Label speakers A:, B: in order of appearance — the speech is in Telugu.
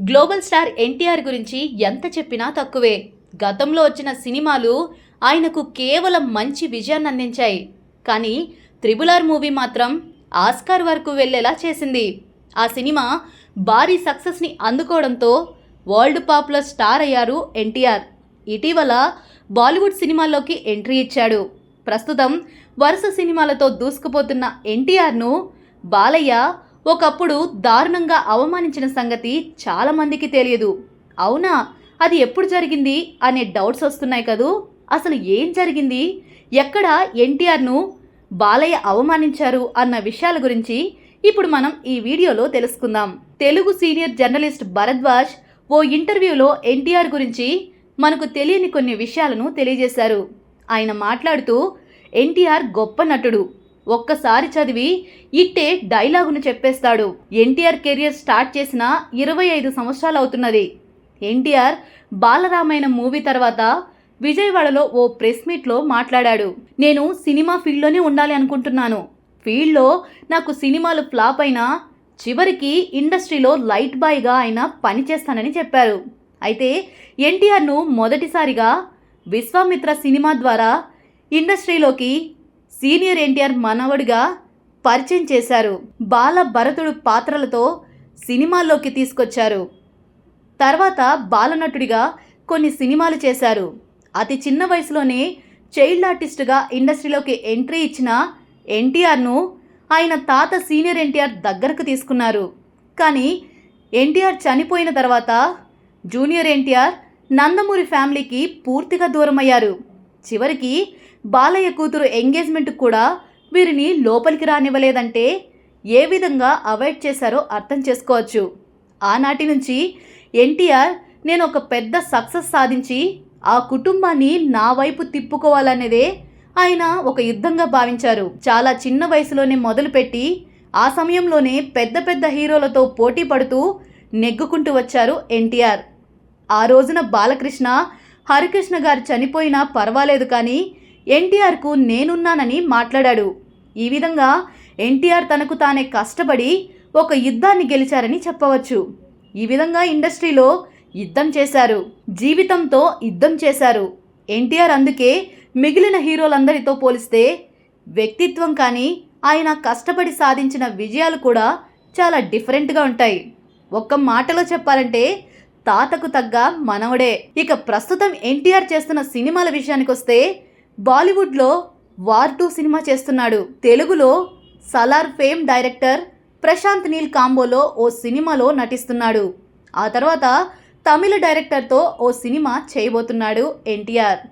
A: గ్లోబల్ స్టార్ ఎన్టీఆర్ గురించి ఎంత చెప్పినా తక్కువే. గతంలో వచ్చిన సినిమాలు ఆయనకు కేవలం మంచి విజయాన్ని అందించాయి. కానీ త్రిబుల్ ఆర్ మూవీ మాత్రం ఆస్కార్ వరకు వెళ్ళేలా చేసింది. ఆ సినిమా భారీ సక్సెస్ని అందుకోవడంతో వరల్డ్ పాపులర్ స్టార్ అయ్యారు ఎన్టీఆర్. ఇటీవల బాలీవుడ్ సినిమాల్లోకి ఎంట్రీ ఇచ్చాడు. ప్రస్తుతం వరుస సినిమాలతో దూసుకుపోతున్న ఎన్టీఆర్ను బాలయ్య ఒకప్పుడు దారుణంగా అవమానించిన సంగతి చాలామందికి తెలియదు. అవునా, అది ఎప్పుడు జరిగింది అనే డౌట్స్ వస్తున్నాయి కదూ. అసలు ఏం జరిగింది, ఎక్కడ ఎన్టీఆర్ను బాలయ్య అవమానించారు అన్న విషయాల గురించి ఇప్పుడు మనం ఈ వీడియోలో తెలుసుకుందాం. తెలుగు సీనియర్ జర్నలిస్ట్ భరద్వాజ్ ఓ ఇంటర్వ్యూలో ఎన్టీఆర్ గురించి మనకు తెలియని కొన్ని విషయాలను తెలియజేశారు. ఆయన మాట్లాడుతూ ఎన్టీఆర్ గొప్ప నటుడు, ఒక్కసారి చదివి ఇట్టే డైలాగును చెప్పేస్తాడు. ఎన్టీఆర్ కెరియర్ స్టార్ట్ చేసిన 25 సంవత్సరాలు అవుతున్నది. ఎన్టీఆర్ బాలరామాయణం మూవీ తర్వాత విజయవాడలో ఓ ప్రెస్ మీట్లో మాట్లాడాడు. నేను సినిమా ఫీల్డ్లోనే ఉండాలి అనుకుంటున్నాను. ఫీల్డ్లో నాకు సినిమాలు ఫ్లాప్ అయినా చివరికి ఇండస్ట్రీలో లైట్ బాయ్గా ఆయన పనిచేస్తానని చెప్పారు. అయితే ఎన్టీఆర్ను మొదటిసారిగా విశ్వామిత్ర సినిమా ద్వారా ఇండస్ట్రీలోకి సీనియర్ ఎన్టీఆర్ మనవడిగా పరిచయం చేశారు. బాల భరతుడు పాత్రలతో సినిమాల్లోకి తీసుకొచ్చారు. తర్వాత బాలనటుడిగా కొన్ని సినిమాలు చేశారు. అతి చిన్న వయసులోనే చైల్డ్ ఆర్టిస్టుగా ఇండస్ట్రీలోకి ఎంట్రీ ఇచ్చిన ఎన్టీఆర్ను ఆయన తాత సీనియర్ ఎన్టీఆర్ దగ్గరకు తీసుకున్నారు. కానీ ఎన్టీఆర్ చనిపోయిన తర్వాత జూనియర్ ఎన్టీఆర్ నందమూరి ఫ్యామిలీకి పూర్తిగా దూరమయ్యారు. చివరికి బాలయ్య కూతురు ఎంగేజ్మెంట్ కూడా వీరిని లోపలికి రానివ్వలేదంటే ఏ విధంగా అవాయిడ్ చేశారో అర్థం చేసుకోవచ్చు. ఆనాటి నుంచి ఎన్టీఆర్ నేను ఒక పెద్ద సక్సెస్ సాధించి ఆ కుటుంబాన్ని నా వైపు తిప్పుకోవాలనేదే ఆయన ఒక యుద్ధంగా భావించారు. చాలా చిన్న వయసులోనే మొదలుపెట్టి ఆ సమయంలోనే పెద్ద పెద్ద హీరోలతో పోటీ పడుతూ నెగ్గుకుంటూ వచ్చారు ఎన్టీఆర్. ఆ రోజున బాలకృష్ణ, హరికృష్ణ గారు చనిపోయినా పర్వాలేదు కానీ ఎన్టీఆర్కు నేనున్నానని మాట్లాడాడు. ఈ విధంగా ఎన్టీఆర్ తనకు తానే కష్టపడి ఒక యుద్ధాన్ని గెలిచారని చెప్పవచ్చు. ఈ విధంగా ఇండస్ట్రీలో యుద్ధం చేశారు, జీవితంతో యుద్ధం చేశారు ఎన్టీఆర్. అందుకే మిగిలిన హీరోలందరితో పోలిస్తే వ్యక్తిత్వం కానీ ఆయన కష్టపడి సాధించిన విజయాలు కూడా చాలా డిఫరెంట్గా ఉంటాయి. ఒక్క మాటలో చెప్పాలంటే తాతకు తగ్గ మనవడే. ఇక ప్రస్తుతం ఎన్టీఆర్ చేస్తున్న సినిమాల విషయానికి వస్తే బాలీవుడ్లో వార్ 2 సినిమా చేస్తున్నాడు. తెలుగులో సలార్ ఫేమ్ డైరెక్టర్ ప్రశాంత్ నీల్ కాంబోలో ఓ సినిమాలో నటిస్తున్నాడు. ఆ తర్వాత తమిళ డైరెక్టర్తో ఓ సినిమా చేయబోతున్నాడు ఎన్టీఆర్.